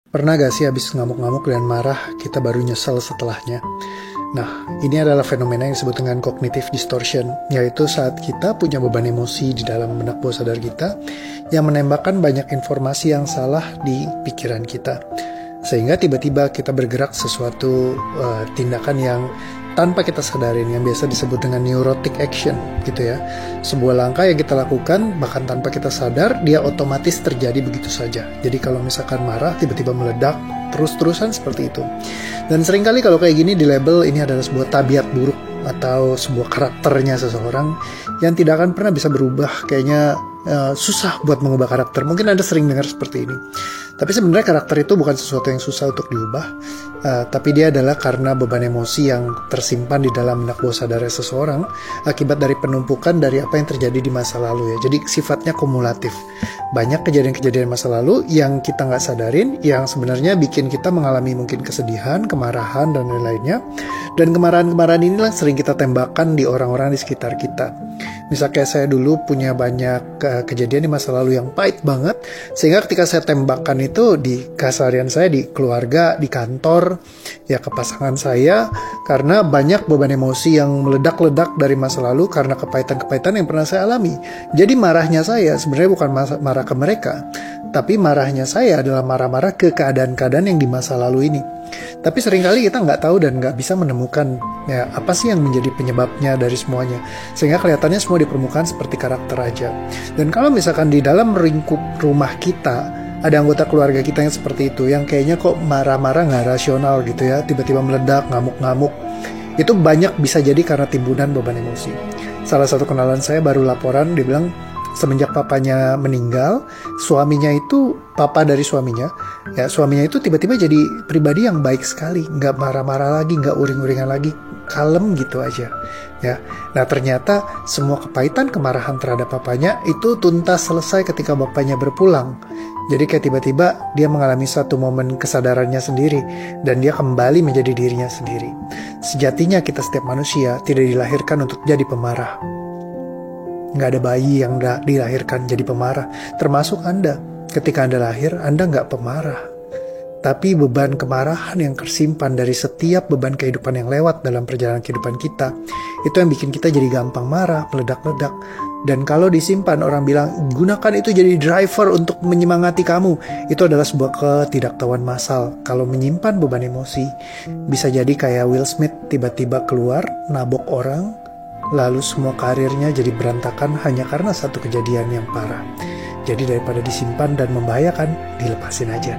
Pernah gak sih habis ngamuk-ngamuk dan marah, kita baru nyesel setelahnya? Nah, ini adalah fenomena yang disebut dengan cognitive distortion, yaitu saat kita punya beban emosi di dalam benak bawah sadar kita yang menembakkan banyak informasi yang salah di pikiran kita. Sehingga tiba-tiba kita bergerak sesuatu tindakan yang tanpa kita sadarin, yang biasa disebut dengan neurotic action gitu ya. Sebuah langkah yang kita lakukan bahkan tanpa kita sadar, dia otomatis terjadi begitu saja. Jadi kalau misalkan marah tiba-tiba meledak terus-terusan seperti itu. Dan seringkali kalau kayak gini di label ini adalah sebuah tabiat buruk atau sebuah karakternya seseorang yang tidak akan pernah bisa berubah. Kayaknya susah buat mengubah karakter. Mungkin Anda sering dengar seperti ini. Tapi sebenarnya karakter itu bukan sesuatu yang susah untuk diubah, tapi dia adalah karena beban emosi yang tersimpan di dalam benak bawah sadar seseorang akibat dari penumpukan dari apa yang terjadi di masa lalu ya. Jadi sifatnya kumulatif. Banyak kejadian-kejadian masa lalu yang kita nggak sadarin, yang sebenarnya bikin kita mengalami mungkin kesedihan, kemarahan, dan lain-lainnya. Dan kemarahan-kemarahan inilah sering kita tembakkan di orang-orang di sekitar kita. Misal kayak saya dulu punya banyak kejadian di masa lalu yang pahit banget, sehingga ketika saya tembakkan itu di keseharian saya, di keluarga, di kantor, ya ke pasangan saya, karena banyak beban emosi yang meledak-ledak dari masa lalu karena kepahitan-kepahitan yang pernah saya alami. Jadi marahnya saya sebenarnya bukan marah ke mereka, tapi marahnya saya adalah marah-marah ke keadaan-keadaan yang di masa lalu ini. Tapi seringkali kita nggak tahu dan nggak bisa menemukan ya apa sih yang menjadi penyebabnya dari semuanya, sehingga kelihatannya semua di permukaan seperti karakter aja. Dan kalau misalkan di dalam lingkup rumah kita ada anggota keluarga kita yang seperti itu, yang kayaknya kok marah-marah nggak rasional gitu ya, tiba-tiba meledak, ngamuk-ngamuk, itu banyak bisa jadi karena timbunan beban emosi. Salah satu kenalan saya baru laporan, dia bilang semenjak papanya meninggal, suaminya itu, papa dari suaminya, ya suaminya itu tiba-tiba jadi pribadi yang baik sekali, nggak marah-marah lagi, nggak uring-uringan lagi, kalem gitu aja, ya. Nah ternyata semua kepahitan, kemarahan terhadap papanya itu tuntas selesai ketika bapaknya berpulang. Jadi kayak tiba-tiba dia mengalami satu momen kesadarannya sendiri dan dia kembali menjadi dirinya sendiri. Sejatinya kita setiap manusia tidak dilahirkan untuk jadi pemarah. Nggak ada bayi yang dilahirkan jadi pemarah, termasuk Anda. Ketika Anda lahir, Anda nggak pemarah. Tapi beban kemarahan yang tersimpan dari setiap beban kehidupan yang lewat dalam perjalanan kehidupan kita, itu yang bikin kita jadi gampang marah, meledak-ledak. Dan kalau disimpan, orang bilang, gunakan itu jadi driver untuk menyemangati kamu. Itu adalah sebuah ketidaktahuan massal. Kalau menyimpan beban emosi, bisa jadi kayak Will Smith tiba-tiba keluar, nabok orang, lalu semua karirnya jadi berantakan hanya karena satu kejadian yang parah. Jadi daripada disimpan dan membahayakan, dilepasin aja.